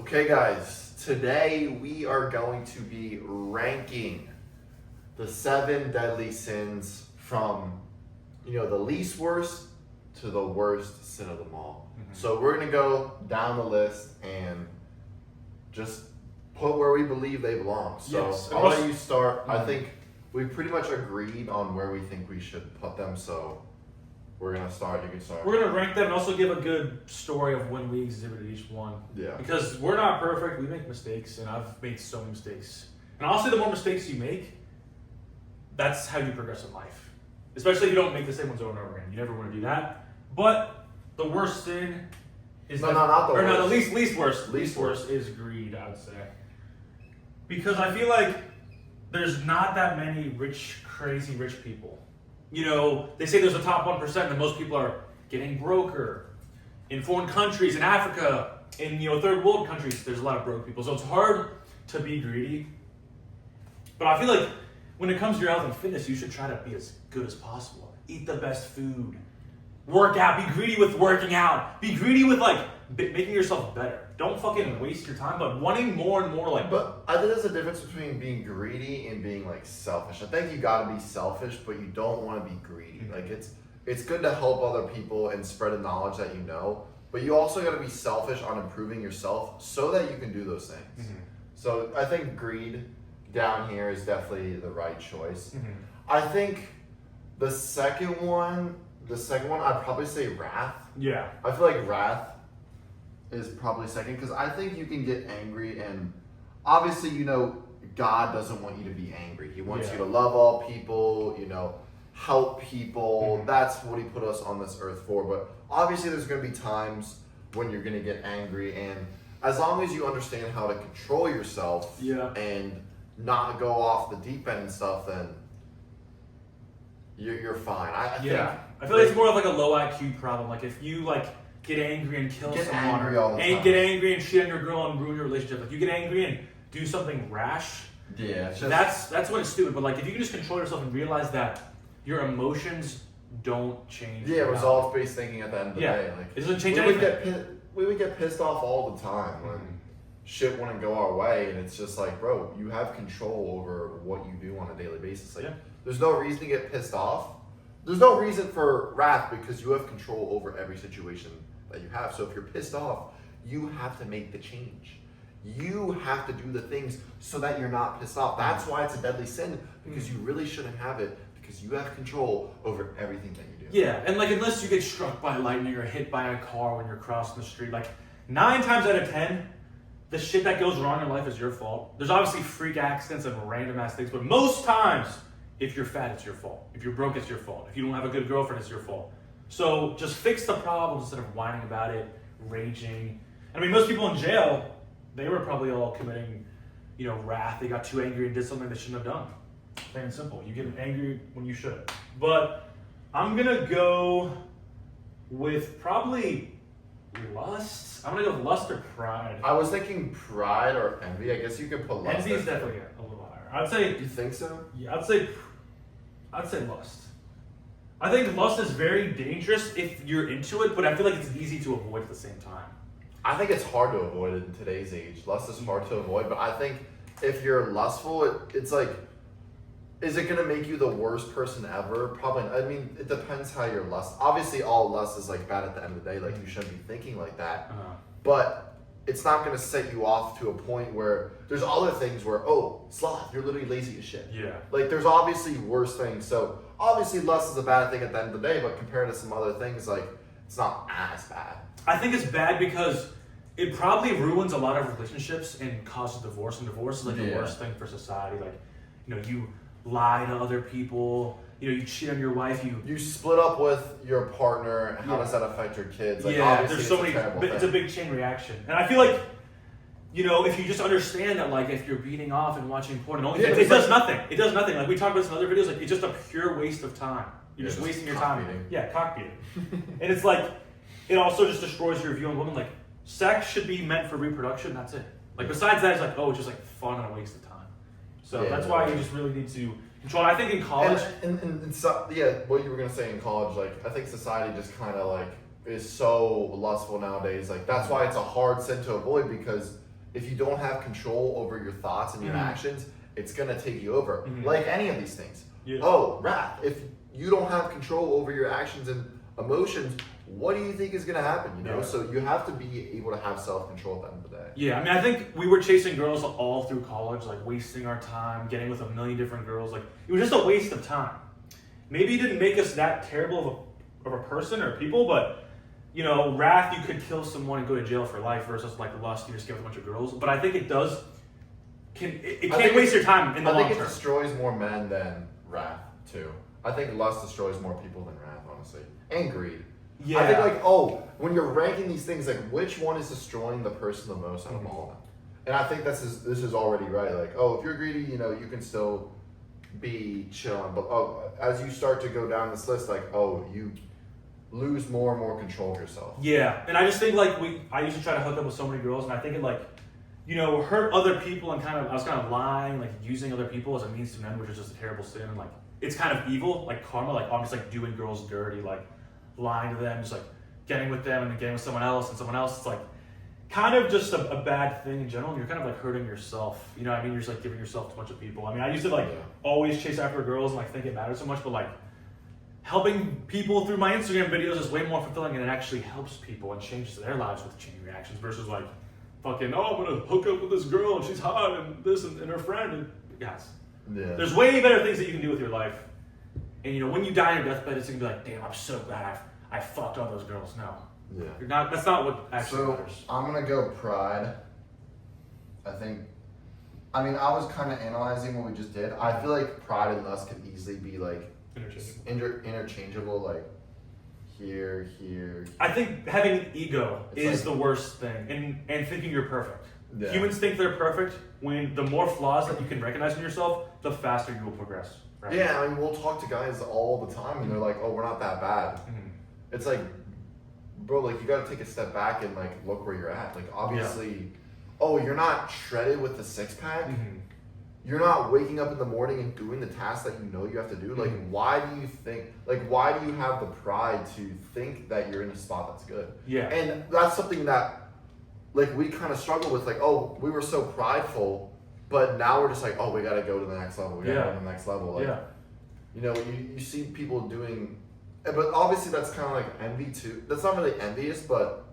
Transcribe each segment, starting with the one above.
Okay guys, today we are going to be ranking the 7 deadly sins from, the least worst to the worst sin of them all. Mm-hmm. So we're going to go down the list and just put where we believe they belong. So Yes. I'll let you start. Mm-hmm. I think we pretty much agreed on where we think we should put them, so we're going to start. You can start. We're going to rank them and also give a good story of when we exhibited each one. Yeah. Because we're not perfect. We make mistakes, and I've made so many mistakes. And honestly, the more mistakes you make, that's how you progress in life. Especially if you don't make the same ones over and over again. You never want to do that. But the worst sin is... not the worst. No, the least worst. Least worst is greed, I would say. Because I feel like there's not that many crazy rich people. They say there's a top 1%, and most people are getting broker. In foreign countries, in Africa, in third world countries, there's a lot of broke people. So it's hard to be greedy. But I feel like when it comes to your health and fitness, you should try to be as good as possible. Eat the best food. Work out. Be greedy with working out. Be greedy with making yourself better. Don't fucking waste your time, but wanting more and more But I think there's a difference between being greedy and being selfish. I think you gotta be selfish, but you don't want to be greedy. Mm-hmm. It's good to help other people and spread the knowledge that you know, but you also gotta be selfish on improving yourself so that you can do those things. Mm-hmm. So I think greed down here is definitely the right choice. Mm-hmm. I think the second one, I'd probably say wrath. Yeah. I feel like wrath is probably second because I think you can get angry, and obviously, God doesn't want you to be angry. He wants you to love all people, help people. Mm-hmm. That's what He put us on this earth for. But obviously, there's going to be times when you're going to get angry, and as long as you understand how to control yourself and not go off the deep end and stuff, then you're fine. I think I feel like it's more of a low IQ problem. If you get angry and kill Get someone, angry all the time. get angry and cheat on your girl and ruin your relationship. You get angry and do something rash. Yeah, it's That's when it's stupid. But if you can just control yourself and realize that your emotions don't change. results-based thinking at the end of the day. It doesn't change we anything. We would get pissed off all the time when shit wouldn't go our way, and it's just bro, you have control over what you do on a daily basis. There's no reason to get pissed off. There's no reason for wrath because you have control over every situation that you have. So if you're pissed off, you have to make the change. You have to do the things so that you're not pissed off. That's why it's a deadly sin, because you really shouldn't have it, because you have control over everything that you do. Yeah, and unless you get struck by lightning or hit by a car when you're crossing the street, 9 times out of 10, the shit that goes wrong in life is your fault. There's obviously freak accidents and random ass things, but most times, if you're fat, it's your fault. If you're broke, it's your fault. If you don't have a good girlfriend, it's your fault. So just fix the problems instead of whining about it, raging. I mean, most people in jail, they were probably all committing, wrath. They got too angry and did something they shouldn't have done. Plain and simple. You get angry when you should. But I'm gonna go with probably lust. I'm gonna go with lust or pride. I was thinking pride or envy. I guess you could put lust. Envy is definitely a little higher. I'd say. You think so? Yeah, I'd say lust. I think lust is very dangerous if you're into it, but I feel like it's easy to avoid at the same time. I think it's hard to avoid it in today's age. Lust is hard to avoid, but I think if you're lustful, it's is it going to make you the worst person ever? Probably. I mean, it depends how you're lust. Obviously, all lust is bad at the end of the day. You shouldn't be thinking like that. But it's not going to set you off to a point where there's other things where, sloth, you're literally lazy as shit. Yeah. There's obviously worse things. So obviously lust is a bad thing at the end of the day, but compared to some other things, it's not as bad. I think it's bad because it probably ruins a lot of relationships and causes divorce. And divorce is the worst thing for society. You lie to other people. You cheat on your wife. You split up with your partner. How does that affect your kids? There's so many. It's a big chain reaction, and I feel like, if you just understand that, if you're beating off and watching porn and it does nothing. It does nothing. We talked about this in other videos. It's just a pure waste of time. You're just wasting your time. Beating. Yeah, cock beating. And it's it also just destroys your view on women. Sex should be meant for reproduction. That's it. Besides that, it's it's just fun and a waste of time. So that's why you just really need to control. I think in college, and so, what you were gonna say in college, I think society just kind of is so lustful nowadays. That's why it's a hard sin to avoid, because if you don't have control over your thoughts and your actions, it's gonna take you over. Like any of these things. Yeah. Oh, wrath. If you don't have control over your actions and emotions, what do you think is gonna happen? You know, so you have to be able to have self-control at the end of the day. Yeah, I mean, I think we were chasing girls all through college, like wasting our time, getting with a million different girls. Like, it was just a waste of time. Maybe it didn't make us that terrible of a person or people, but you know, wrath, you could kill someone and go to jail for life, versus like lust, you just get with a bunch of girls. But I think it does, it can't waste your time in the long term. I think it destroys more men than wrath too. I think lust destroys more people than wrath, honestly, and greed. Yeah. I think like, when you're ranking these things, like which one is destroying the person the most out of all of them? And I think this is already right. Like, if you're greedy, you know, you can still be chilling. But as you start to go down this list, like, you lose more and more control of yourself. Yeah, and I just think like I used to try to hook up with so many girls, and I think it like, you know, hurt other people, and I was kind of lying, like using other people as a means to an end, which is just a terrible sin, and like it's kind of evil, like karma, like I'm just like doing girls dirty, like lying to them, just like getting with them and then getting with someone else and someone else. It's like kind of just a bad thing in general, and you're kind of like hurting yourself. You know what I mean? You're just like giving yourself to a bunch of people. I mean, I used to like always chase after girls and like think it mattered so much, but like helping people through my Instagram videos is way more fulfilling, and it actually helps people and changes their lives with chain reactions versus like fucking, I'm gonna hook up with this girl and she's hot and this and her friend. And guys, there's way better things that you can do with your life. And you know, when you die on your deathbed, it's gonna be like, damn, I'm so glad I fucked all those girls. No. Yeah. You're not. That's not what actually matters. I'm gonna go pride. I was kind of analyzing what we just did. I feel like pride and lust could easily be like interchangeable, like here. I think having an ego is the worst thing, and thinking you're perfect. Yeah. Humans think they're perfect. When the more flaws that you can recognize in yourself, the faster you will progress. Right? Yeah, I mean, we'll talk to guys all the time, and they're like, "Oh, we're not that bad." It's like, bro, like you got to take a step back and like look where you're at. Like obviously, you're not shredded with the six pack. You're not waking up in the morning and doing the tasks that you know you have to do. Like, why do you have the pride to think that you're in a spot that's good? Yeah. And that's something that, like, we kind of struggle with. Like, we were so prideful, but now we're just like, we got to go to the next level. We got to go to the next level. Like, you know, you see people doing, but obviously that's kind of like envy too. That's not really envious, but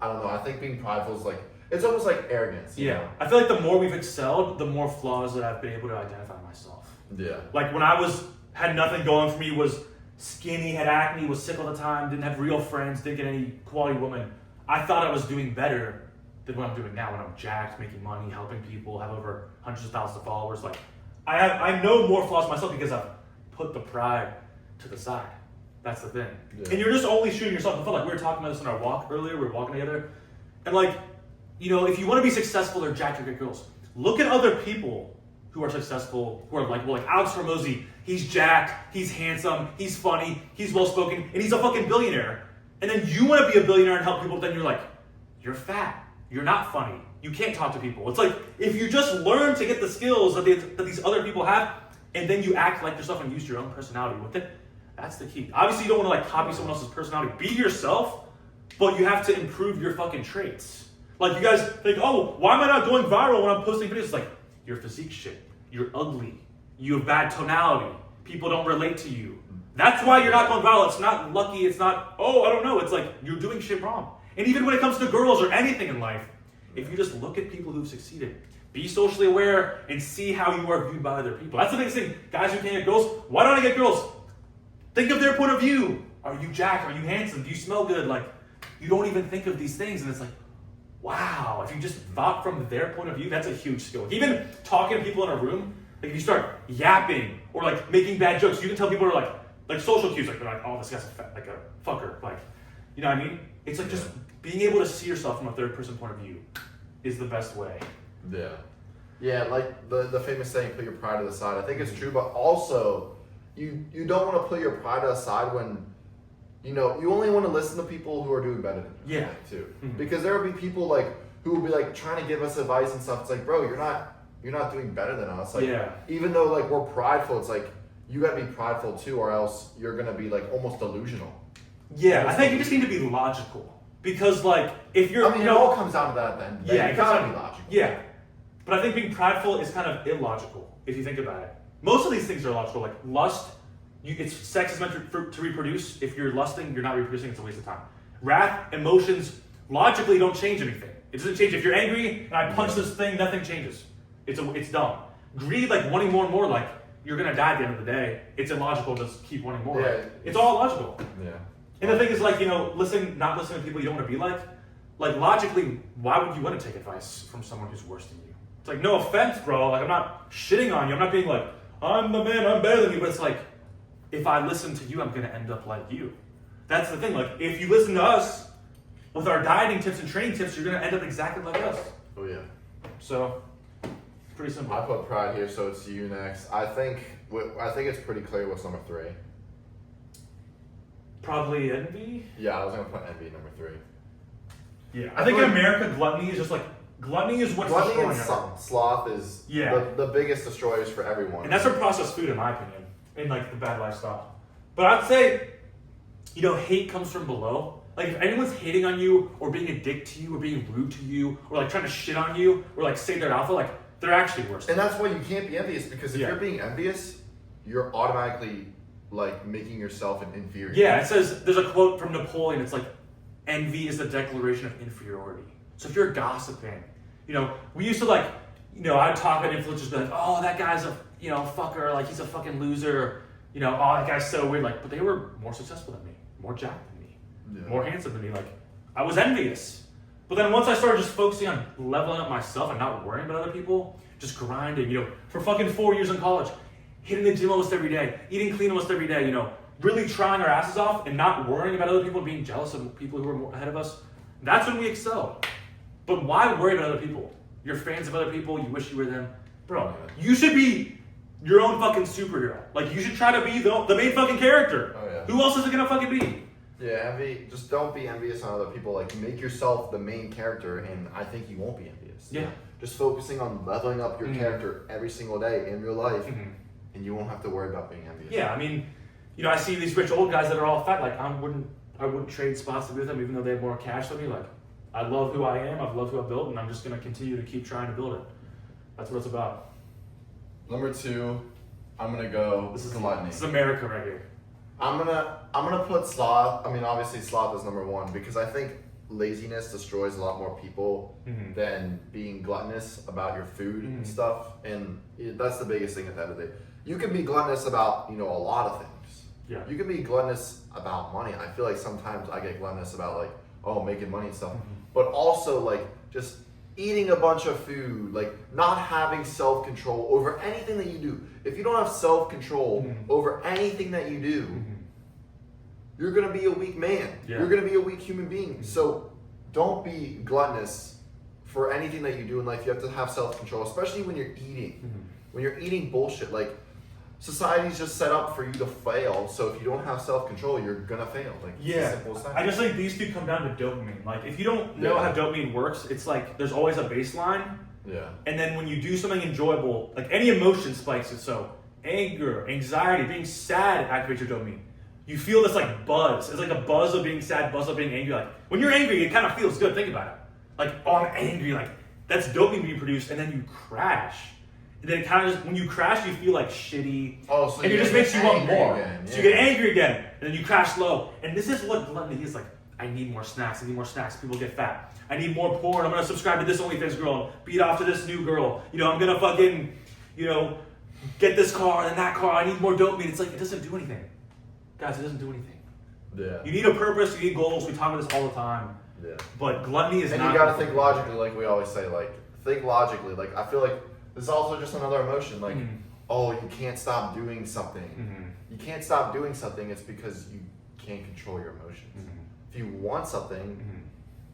I don't know. I think being prideful is like, it's almost like arrogance. You know? I feel like the more we've excelled, the more flaws that I've been able to identify myself. Yeah. Like when I had nothing going for me, was skinny, had acne, was sick all the time, didn't have real friends, didn't get any quality woman. I thought I was doing better than what I'm doing now when I'm jacked, making money, helping people, have over hundreds of thousands of followers. Like I know more flaws myself because I've put the pride to the side. That's the thing. Yeah. And you're just only shooting yourself in the foot. Like we were talking about this on our walk earlier. We were walking together. And like, you know, if you want to be successful or jacked or get girls, look at other people who are successful, who are like, well, like Alex Hormozzi, he's jacked, he's handsome, he's funny, he's well-spoken, and he's a fucking billionaire. And then you want to be a billionaire and help people, then you're like, you're fat, you're not funny, you can't talk to people. It's like, if you just learn to get the skills that these other people have, and then you act like yourself and use your own personality with it, that's the key. Obviously, you don't want to like copy someone else's personality. Be yourself, but you have to improve your fucking traits. Like you guys think, why am I not going viral when I'm posting videos? It's like, your physique shit. You're ugly. You have bad tonality. People don't relate to you. That's why you're not going viral. It's not lucky. It's not, I don't know. It's like, you're doing shit wrong. And even when it comes to girls or anything in life, if you just look at people who've succeeded, be socially aware and see how you are viewed by other people. That's the biggest thing. Guys who can't get girls, why don't I get girls? Think of their point of view. Are you jacked? Are you handsome? Do you smell good? Like, you don't even think of these things. And it's like, wow, if you just thought from their point of view, that's a huge skill. Even talking to people in a room, like if you start yapping or like making bad jokes, you can tell people are like social cues, like they're like, this guy's like a fucker. Like, you know what I mean? It's like just being able to see yourself from a third person point of view is the best way. Yeah. Yeah, like the famous saying, put your pride to the side. I think it's true, but also you don't want to put your pride aside when, you know, you only want to listen to people who are doing better than you. Yeah. Too. Mm-hmm. Because there will be people like who will be like trying to give us advice and stuff. It's like, bro, you're not doing better than us. Like, even though like we're prideful, it's like you gotta be prideful too, or else you're gonna be like almost delusional. Yeah, I think you just need to be logical. Because like if you're, it all comes down to that at the end of the day. yeah, You gotta be logical. Yeah, but I think being prideful is kind of illogical if you think about it. Most of these things are illogical. Like lust, sex is meant to reproduce. If you're lusting, you're not reproducing. It's a waste of time. Wrath, emotions, logically don't change anything. It doesn't change. If you're angry and I punch this thing, nothing changes. It's dumb. Greed, like wanting more and more, like you're gonna die at the end of the day. It's illogical to just keep wanting more. Yeah, it's all illogical. Yeah. And the thing is, like, not listening to people you don't want to be like logically, why would you want to take advice from someone who's worse than you? It's like, no offense, bro. Like, I'm not shitting on you. I'm not being like, I'm the man, I'm better than you. But it's like, if I listen to you, I'm going to end up like you. That's the thing. Like, if you listen to us with our dieting tips and training tips, you're going to end up exactly like us. Oh, yeah. So, pretty simple. I put pride here, so it's you next. I think it's pretty clear what's number 3. Probably envy? Yeah, I was going to put envy number 3. Yeah. I think in America, gluttony is just like, gluttony is what's destroying everyone. Sloth is the biggest destroyers for everyone. And that's from processed food, in my opinion, and like the bad lifestyle. But I'd say, hate comes from below. Like if anyone's hating on you or being a dick to you or being rude to you or like trying to shit on you or like say they're alpha, like they're actually worse. And that's why you can't be envious, because if you're being envious, you're automatically like making yourself an inferior. Yeah, it says, there's a quote from Napoleon, it's like, envy is the declaration of inferiority. So if you're gossiping, we used to like, I'd talk about influencers, be like, oh, that guy's a, fucker, like he's a fucking loser, oh, that guy's so weird, like, but they were more successful than me, more jacked than me, more handsome than me, like, I was envious. But then once I started just focusing on leveling up myself and not worrying about other people, just grinding, for fucking 4 years in college, hitting the gym almost every day, eating clean almost every day, really trying our asses off and not worrying about other people and being jealous of people who are more ahead of us, that's when we excel. But why worry about other people? You're fans of other people, you wish you were them. Bro, you should be your own fucking superhero. Like, you should try to be the main fucking character. Oh, yeah. Who else is it gonna fucking be? Yeah, envy. Just don't be envious on other people. Like, make yourself the main character, and I think you won't be envious. Yeah. Just focusing on leveling up your character every single day in your life, and you won't have to worry about being envious. Yeah, I mean, I see these rich old guys that are all fat. Like, I wouldn't trade spots to be with them, even though they have more cash than me. Like, I love who I am. I've loved who I've built, and I'm just gonna continue to keep trying to build it. That's what it's about. Number 2, I'm gonna go. This is gluttony. This is America right here. I'm gonna put sloth. I mean, obviously sloth is number 1 because I think laziness destroys a lot more people than being gluttonous about your food and stuff. And that's the biggest thing at the end of the day. You can be gluttonous about a lot of things. Yeah. You can be gluttonous about money. I feel like sometimes I get gluttonous about like, making money and stuff. But also like just eating a bunch of food, like not having self-control over anything that you do. If you don't have self-control over anything that you do, you're gonna be a weak man. Yeah. You're gonna be a weak human being. So don't be gluttonous for anything that you do in life. You have to have self-control, especially when you're eating. When you're eating bullshit, like society's just set up for you to fail. So if you don't have self-control, you're gonna fail. Like, it's as simple as that. I just think these two come down to dopamine. Like, if you don't know how dopamine works, it's like there's always a baseline. Yeah. And then when you do something enjoyable, like any emotion spikes it. So anger, anxiety, being sad activates your dopamine. You feel this like buzz. It's like a buzz of being sad, buzz of being angry. Like when you're angry, it kind of feels good. Think about it. Like, oh, I'm angry. Like that's dopamine being produced, and then you crash. And then it kind of just, when you crash, you feel like shitty. Oh, so and it just makes you want more. Again. Yeah. So you get angry again, and then you crash low. And this is what gluttony is like. I need more snacks. I need more snacks. People get fat. I need more porn. I'm gonna subscribe to this OnlyFans girl. Beat off to this new girl. I'm gonna fucking, get this car and then that car. I need more dopamine. It's like it doesn't do anything, guys. It doesn't do anything. Yeah. You need a purpose. You need goals. We talk about this all the time. Yeah. But gluttony is and not. And you gotta think logically, like we always say. Like think logically. Like I feel like this is also just another emotion. Like, oh, you can't stop doing something. You can't stop doing something. It's because you can't control your emotions. If you want something,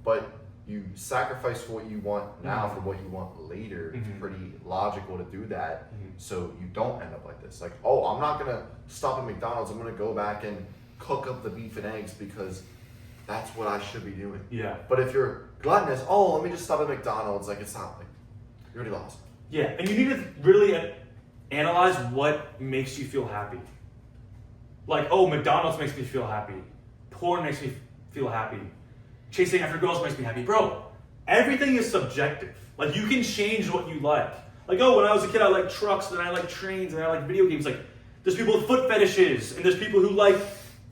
but you sacrifice what you want now for what you want later, it's pretty logical to do that. So you don't end up like this. Like, oh, I'm not gonna stop at McDonald's. I'm gonna go back and cook up the beef and eggs because that's what I should be doing. Yeah. But if you're gluttonous, oh, let me just stop at McDonald's. Like, it's not like you already lost. Yeah, and you need to really analyze what makes you feel happy. Like, oh, McDonald's makes me feel happy. Porn makes me feel happy. chasing after girls makes me happy. Bro, everything is subjective. Like, you can change what you like. Like, oh, when I was a kid, I liked trucks, and I liked trains, and I liked video games. Like, there's people with foot fetishes, and there's people who like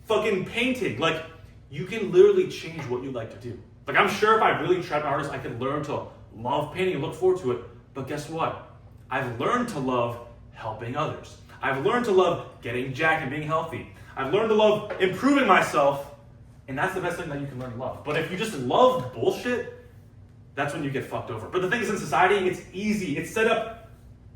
fucking painting. Like, you can literally change what you like to do. Like, I'm sure if I really tried my hardest, I could learn to love painting and look forward to it. But guess what? I've learned to love helping others. I've learned to love getting jacked and being healthy. I've learned to love improving myself, and that's the best thing that you can learn to love. But if you just love bullshit, that's when you get fucked over. But the thing is, in society, it's easy. It's set up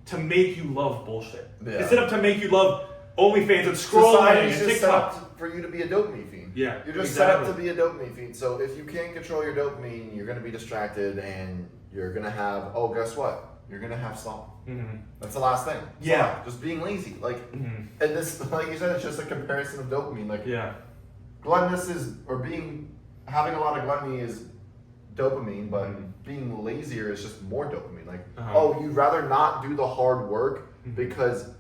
to make you love bullshit. Yeah. It's set up to make you love OnlyFans and scrolling and just TikTok. Set up for you to be a dopamine fiend. Yeah, you're just set up to be a dopamine fiend. So if you can't control your dopamine, you're going to be distracted, and you're going to have. Oh, guess what? You're going to have sloth. Mm-hmm. That's the last thing. Yeah, sloth. Just being lazy. Like, and this, like you said, it's just a comparison of dopamine. Like, yeah, gluttonous is having a lot of gluttony is dopamine, but being lazier is just more dopamine. Like, oh, you'd rather not do the hard work because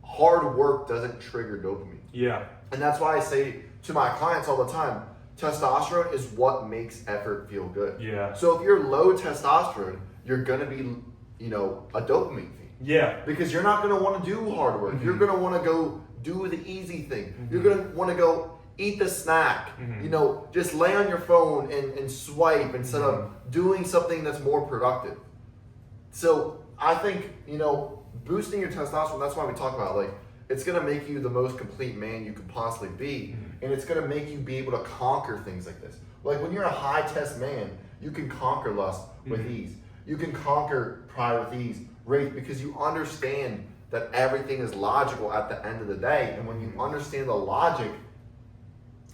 hard work doesn't trigger dopamine. Yeah. And that's why I say to my clients all the time, testosterone is what makes effort feel good. Yeah. So if you're low testosterone, you're gonna be, a dopamine fiend. Yeah. Because you're not gonna want to do hard work. You're gonna want to go do the easy thing. You're gonna want to go eat the snack. Just lay on your phone and swipe instead of doing something that's more productive. So I think, boosting your testosterone, that's why we talk about, like, it's going to make you the most complete man you could possibly be. And it's going to make you be able to conquer things like this. Like, when you're a high test man, you can conquer lust with ease. You can conquer pride with ease, rage, because you understand that everything is logical at the end of the day. And when you understand the logic,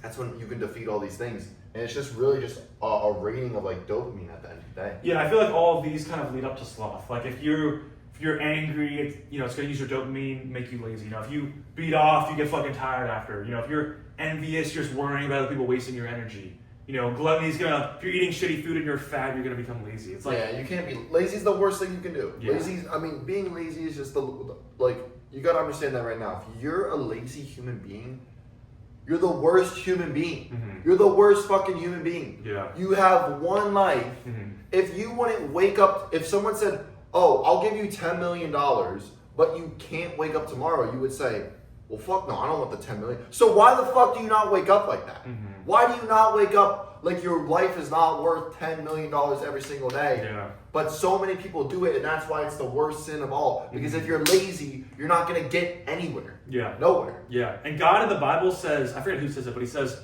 that's when you can defeat all these things. And it's just really just a rating of, like, dopamine at the end of the day. Yeah, I feel like all of these kind of lead up to sloth. Like, if you're angry, it's going to use your dopamine, make you lazy. If you beat off, you get fucking tired after. If you're envious, you're just worrying about other people wasting your energy. Gluttony's if you're eating shitty food and you're fat, you're going to become lazy. It's like, yeah, you can't be, lazy is the worst thing you can do. Yeah. Being lazy is just you got to understand that right now. If you're a lazy human being, you're the worst human being. You're the worst fucking human being. Yeah. You have one life. If you wouldn't wake up, if someone said, oh, I'll give you $10 million, but you can't wake up tomorrow, you would say, well, fuck no, I don't want the 10 million. So why the fuck do you not wake up like that? Why do you not wake up like your life is not worth $10 million every single day? Yeah. But so many people do it, and that's why it's the worst sin of all. Because if you're lazy, you're not going to get anywhere. Yeah. Nowhere. Yeah. And God in the Bible says, I forget who says it, but he says,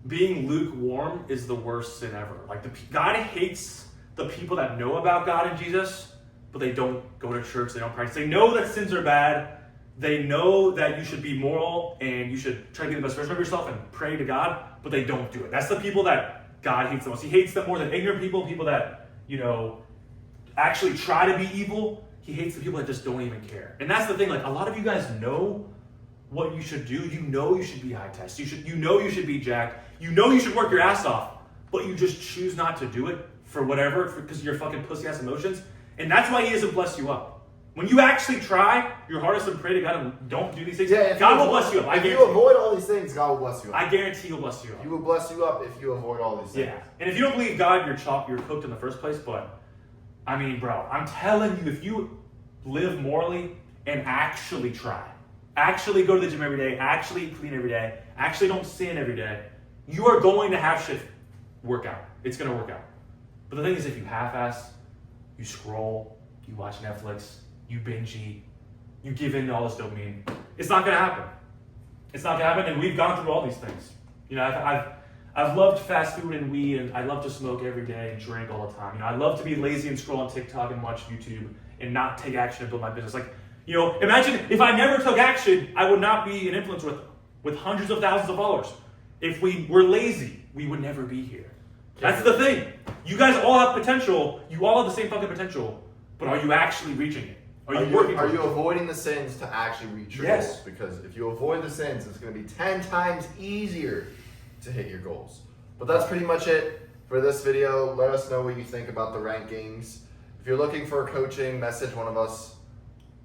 being lukewarm is the worst sin ever. Like, God hates the people that know about God and Jesus, but they don't go to church, they don't practice. They know that sins are bad. They know that you should be moral and you should try to be the best version of yourself and pray to God, but they don't do it. That's the people that God hates the most. He hates them more than ignorant people that, actually try to be evil. He hates the people that just don't even care. And that's the thing, like, a lot of you guys know what you should do. You should be high test. You should be jacked. You should work your ass off, but you just choose not to do it for whatever, because of your fucking pussy ass emotions. And that's why he doesn't bless you up. When you actually try your hardest and pray to God and don't do these things, God will bless you up. If you avoid all these things, God will bless you up. I guarantee he'll bless you up. He will bless you up if you avoid all these things. Yeah. And if you don't believe God, you're cooked in the first place. But, bro, I'm telling you, if you live morally and actually try, actually go to the gym every day, actually eat clean every day, actually don't sin every day, you are going to have shit work out. It's going to work out. But the thing is, if you half-ass, you scroll, you watch Netflix, you binge eat, you give in to all this dopamine, it's not gonna happen. It's not gonna happen, and we've gone through all these things. I've loved fast food and weed, and I love to smoke every day and drink all the time. I love to be lazy and scroll on TikTok and watch YouTube and not take action and build my business. Like, imagine if I never took action, I would not be an influencer with hundreds of thousands of followers. If we were lazy, we would never be here. That's the thing. You guys all have potential. You all have the same fucking potential, but are you actually reaching it? Are you avoiding the sins to actually reach your goals? Because if you avoid the sins, it's going to be 10 times easier to hit your goals. But that's pretty much it for this video. Let us know what you think about the rankings. If you're looking for coaching, message one of us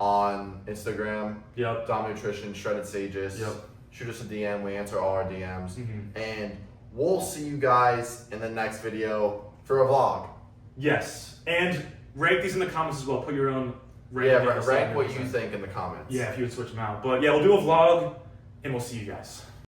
on Instagram. Yep. Dom Nutrition, Shredded Sages. Yep. Shoot us a DM. We answer all our DMs. And We'll see you guys in the next video for a vlog. Yes. And rank these in the comments as well. Put your own rank what you think in the comments. Yeah, if you would switch them out. But yeah, we'll do a vlog and we'll see you guys.